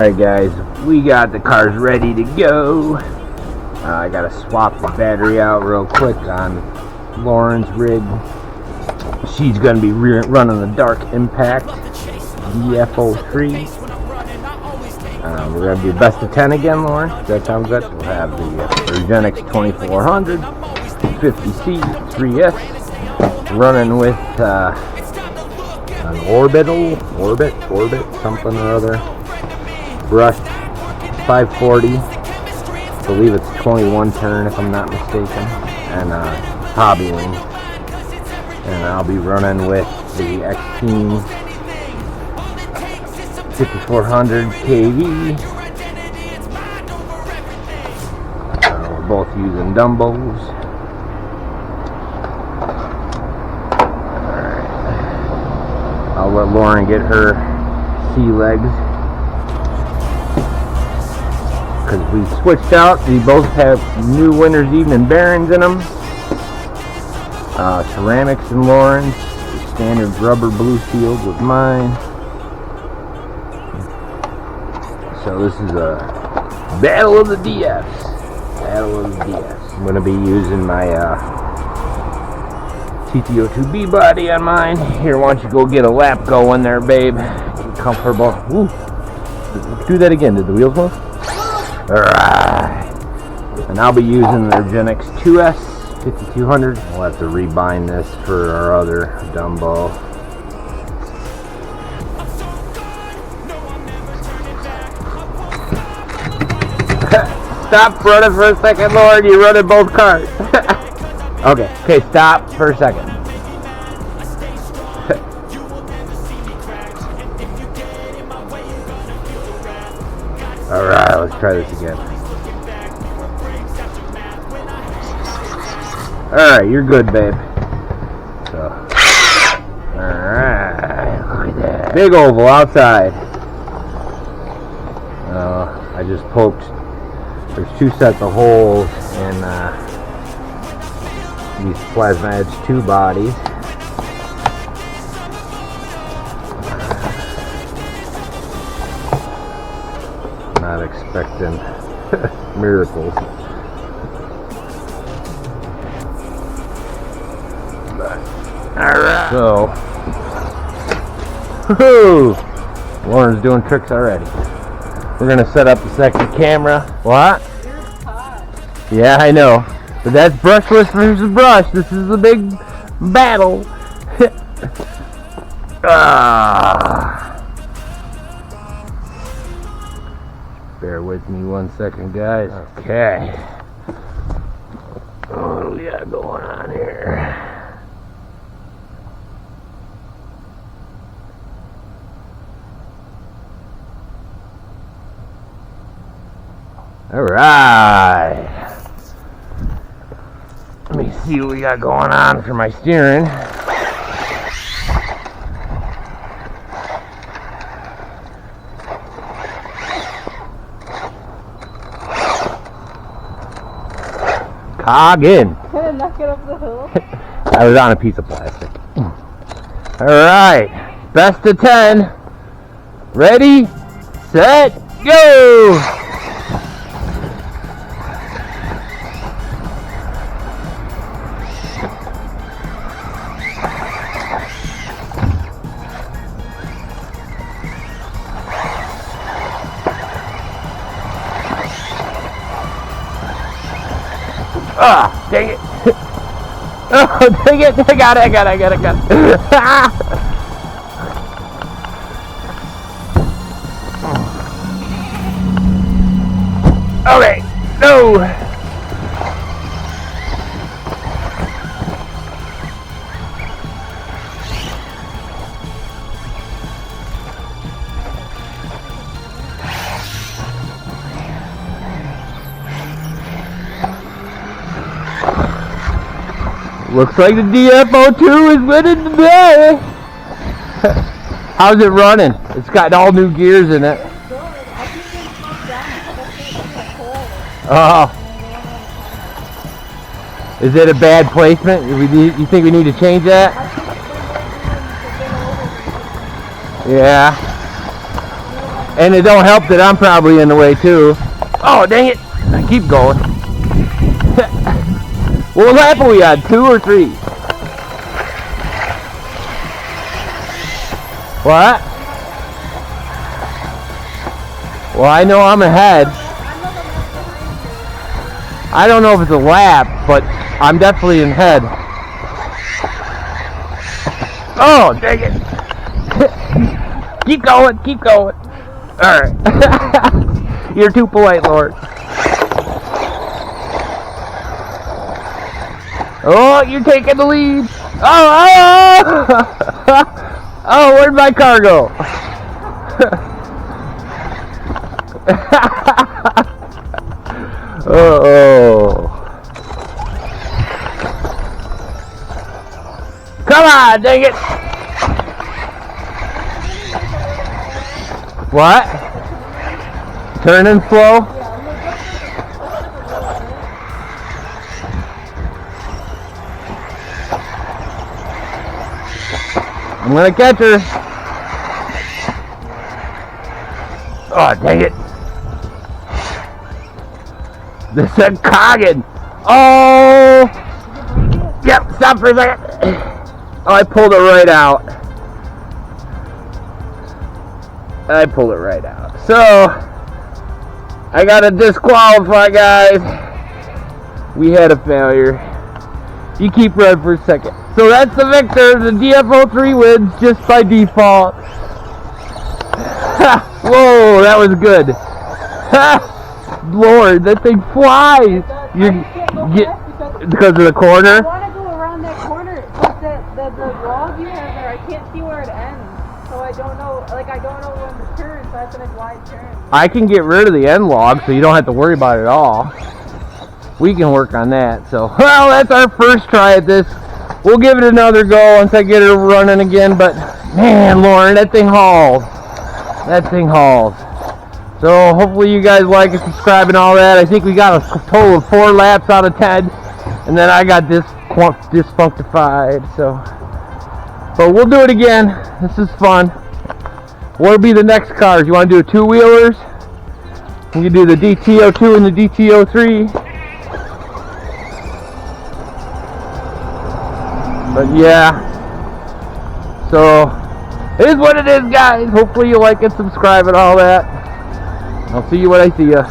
Alright guys, we got the cars ready to go. I gotta swap the battery out real quick on Lauren's rig. She's gonna be running the Dark Impact DF-03. We're gonna do best of 10 again, Lauren. Does that sound good? We'll have the URGENEX 2400 50C 3S running with an orbit, something or other. Brushed 540, I believe it's 21 turn if I'm not mistaken, and hobby wing. And I'll be running with the X-Team 5400 kV. We're both using Dumbos. Alright, I'll let Lauren get her sea legs, because we switched out. We both have new Winter's Evening bearings in them. Ceramics in Lauren's, standard rubber blue seals with mine. So this is a battle of the DFs. I'm going to be using my TT-02B body on mine. Here, why don't you go get a lap going there, babe. Get comfortable. Woo. Do that again. Did the wheels move? Alright, and I'll be using the URGENEX 2S 5200. We'll have to rebind this for our other Dumbo. Stop running for a second, Lord. You're running both cars. Okay, stop for a second. Alright, let's try this again. Alright, you're good, babe. So, alright, look at that. Big oval outside. I just poked. There's two sets of holes in these Plasma Edge 2 bodies. Not expecting miracles. Alright. So, woohoo! Lauren's doing tricks already. We're gonna set up the second camera. What? Yeah, I know. But that's brushless versus brush. This is the big battle. Bear with me 1 second, guys. Okay. What do we got going on here? Alright. Let me see what we got going on for my steering. Cog in. Can I knock it up the hill? I was on a piece of plastic. Alright. Best of 10. Ready, set, go! Ah, dang it. Oh, dang it. I got it. Okay, no. Looks like the DF-02 is winning today. How's it running? It's got all new gears in it. Oh. Is it a bad placement? You think we need to change that? Yeah. And it don't help that I'm probably in the way too. Oh, dang it. I keep going. What lap are we on? 2 or 3? What? Well, I know I'm ahead. I don't know if it's a lap, but I'm definitely in head. Oh, dang it. Keep going, keep going. Alright. You're too polite, Lord. Oh, you're taking the lead. Oh, oh! Oh, where'd my car go? Uh-oh. Come on, dang it! What? Turning slow? I'm gonna catch her. Oh, dang it. This is Coggin. Oh! Yep, stop for a second. Oh, I pulled it right out. I pulled it right out. So, I gotta disqualify, guys. We had a failure. You keep running for a second. So that's the victor. The DF-03 wins just by default. Whoa, that was good. Lord, that thing flies. You get because of the corner. I want to go around that corner, but the log you have there, I can't see where it ends. So I don't know, I don't know when to turn, so that's a wide turn. I can get rid of the end log, so you don't have to worry about it at all. We can work on that. So, well, that's our first try at this. We'll give it another go once I get it running again. But man, Lauren, that thing hauls. That thing hauls. So hopefully you guys like it, subscribe and all that. I think we got a total of 4 laps out of 10, and then I got disfunctified. So, but we'll do it again. This is fun. What'll be the next cars? You want to do 2-wheelers? You can do the DT-02 and the DT-03. But yeah. So it is what it is, guys. Hopefully you like it, subscribe and all that. I'll see you when I see you.